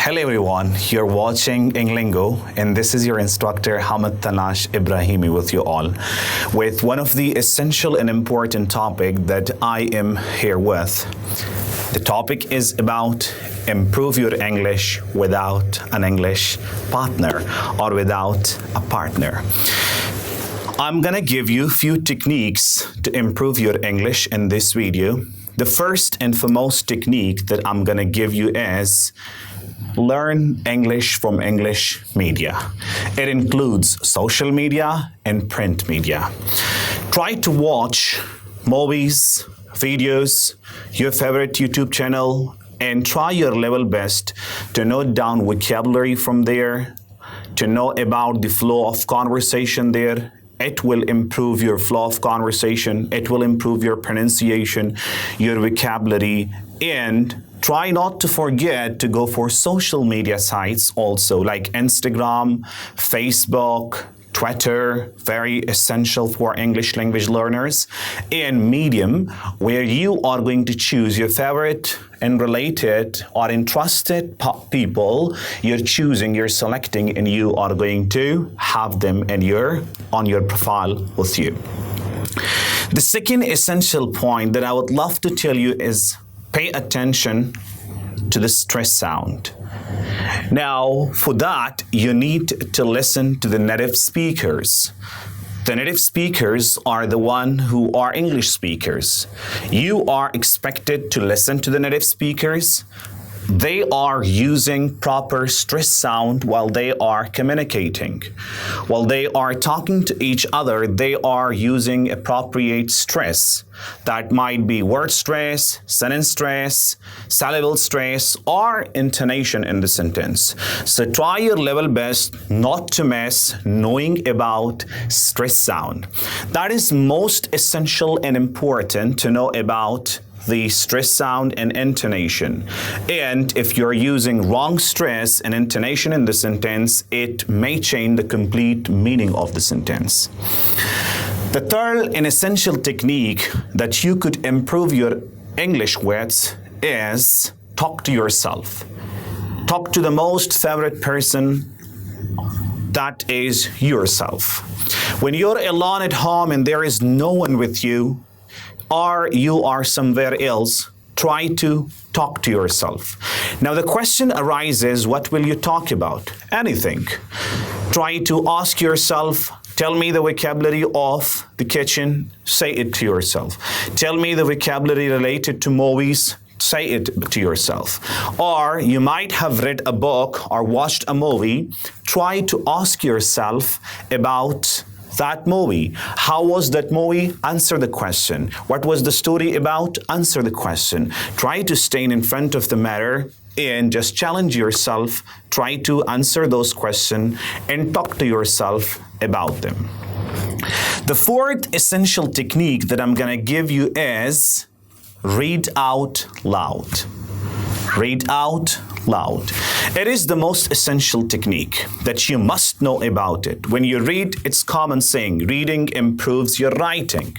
Hello everyone, you're watching EngLango and this is your instructor Hamad Tanash Ibrahimi with you all with one of the essential and important topic that I am here with. The topic is about improve your English without an English partner or without a partner. I'm gonna give you a few techniques to improve your English in this video. The first and foremost technique that I'm gonna give you is learn English from English media. It includes social media and print media. Try to watch movies, videos, your favorite YouTube channel, and try your level best to note down vocabulary from there, to know about the flow of conversation there. It will improve your flow of conversation, it will improve your pronunciation, your vocabulary, and try not to forget to go for social media sites also, like Instagram, Facebook, Twitter, very essential for English language learners, and Medium, where you are going to choose your favorite and related or interested people you're choosing, you're selecting, and you are going to have them on your profile with you. The second essential point that I would love to tell you is pay attention to the stress sound. Now, for that, you need to listen to the native speakers. The native speakers are the ones who are English speakers. You are expected to listen to the native speakers. They are using proper stress sound while they are communicating. While they are talking to each other, they are using appropriate stress. That might be word stress, sentence stress, syllable stress, or intonation in the sentence. So try your level best not to miss knowing about stress sound. That is most essential and important to know about the stress sound and intonation. And if you're using wrong stress and intonation in the sentence, it may change the complete meaning of the sentence. The third and essential technique that you could improve your English with is talk to yourself. Talk to the most favorite person, that is yourself. When you're alone at home and there is no one with you, or you are somewhere else, try to talk to yourself. Now the question arises, what will you talk about? Anything. Try to ask yourself, tell me the vocabulary of the kitchen, say it to yourself. Tell me the vocabulary related to movies, say it to yourself. Or you might have read a book or watched a movie, try to ask yourself about that movie. How was that movie? Answer the question. What was the story about? Answer the question. Try to stay in front of the matter and just challenge yourself. Try to answer those questions and talk to yourself about them. The fourth essential technique that I'm gonna give you is read out loud. Read out loud. It is the most essential technique that you must know about it. When you read, it's common saying, reading improves your writing.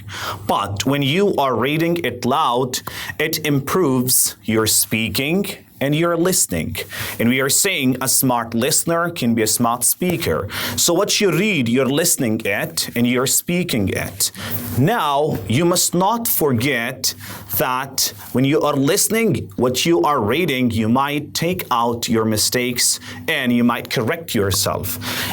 But when you are reading it loud, it improves your speaking and your listening. And we are saying a smart listener can be a smart speaker. So what you read, you're listening it and you're speaking it. Now, you must not forget that when you are listening, what you are reading, you might take out your mistakes and you might correct yourself.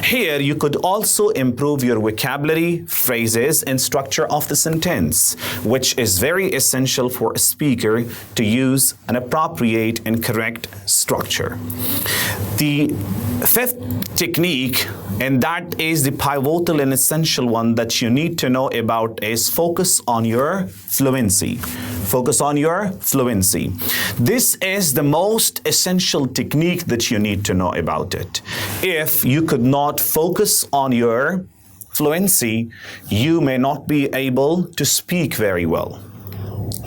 Here, you could also improve your vocabulary, phrases, and structure of the sentence, which is very essential for a speaker to use an appropriate and correct structure. The fifth technique, and that is the pivotal and essential one that you need to know about, is focus on your fluency. Focus on your fluency. This is the most essential technique that you need to know about it. If you could not focus on your fluency, you may not be able to speak very well.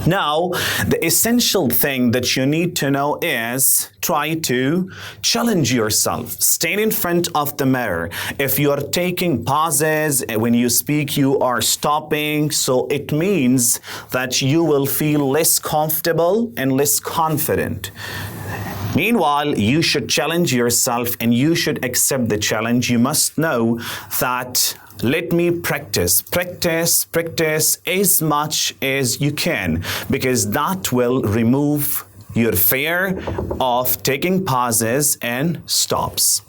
Now, the essential thing that you need to know is try to challenge yourself. Stand in front of the mirror. If you are taking pauses, when you speak, you are stopping. So it means that you will feel less comfortable and less confident. Meanwhile, you should challenge yourself and you should accept the challenge. You must know that let me practice as much as you can, because that will remove your fear of taking pauses and stops.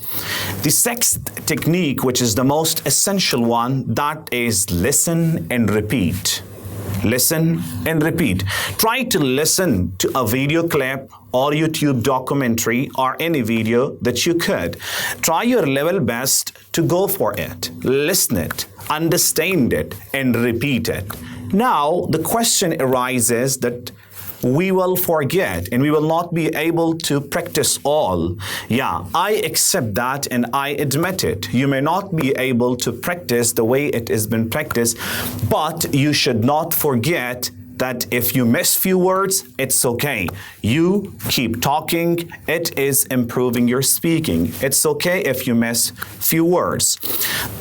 The sixth technique, which is the most essential one, that is listen and repeat. Listen and repeat. Try to listen to a video clip or YouTube documentary or any video that you could. Try your level best to go for it. Listen it, understand it, and repeat it. Now, the question arises that we will forget and we will not be able to practice all. Yeah, I accept that and I admit it. You may not be able to practice the way it has been practiced, but you should not forget that if you miss few words, it's okay. You keep talking. It is improving your speaking. It's okay if you miss few words.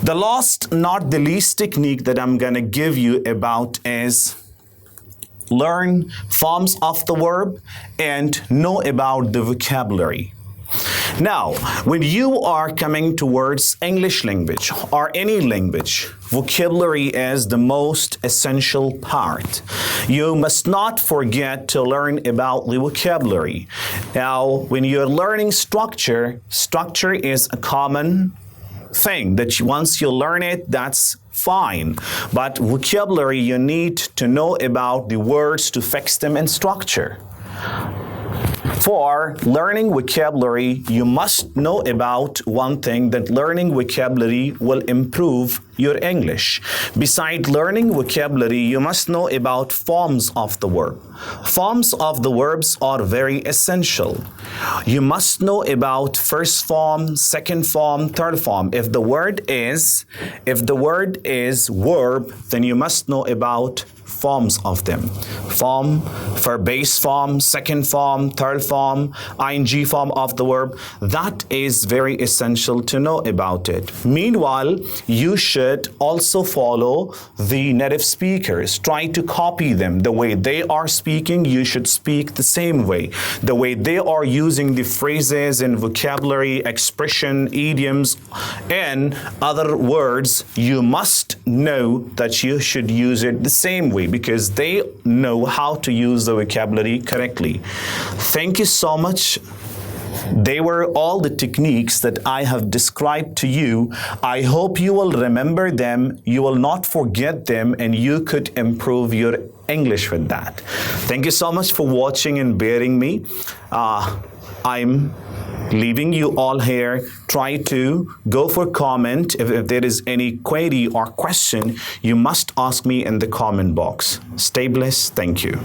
The last, not the least technique that I'm gonna give you about is learn forms of the verb and know about the vocabulary. Now, when you are coming towards English language or any language, vocabulary is the most essential part. You must not forget to learn about the vocabulary. Now, when you're learning structure is a common thing that once you learn it, that's fine. But vocabulary, you need to know about the words to fix them in structure. For learning vocabulary, you must know about one thing, that learning vocabulary will improve your English. Besides learning vocabulary, you must know about forms of the verb. Forms of the verbs are very essential. You must know about first form, second form, third form. If the word is verb, then you must know about forms of them. Form for base form, second form, third form, ing form of the verb. That is very essential to know about it. Meanwhile, you should also follow the native speakers. Try to copy them. The way they are speaking, you should speak the same way. The way they are using the phrases and vocabulary, expression, idioms, and other words, you must know that you should use it the same way, because they know how to use the vocabulary correctly. Thank you so much. They were all the techniques that I have described to you. I hope you will remember them, you will not forget them, and you could improve your English with that. Thank you so much for watching and bearing me. I'm leaving you all here. Try to go for comment. If there is any query or question, you must ask me in the comment box. Stay blessed. Thank you.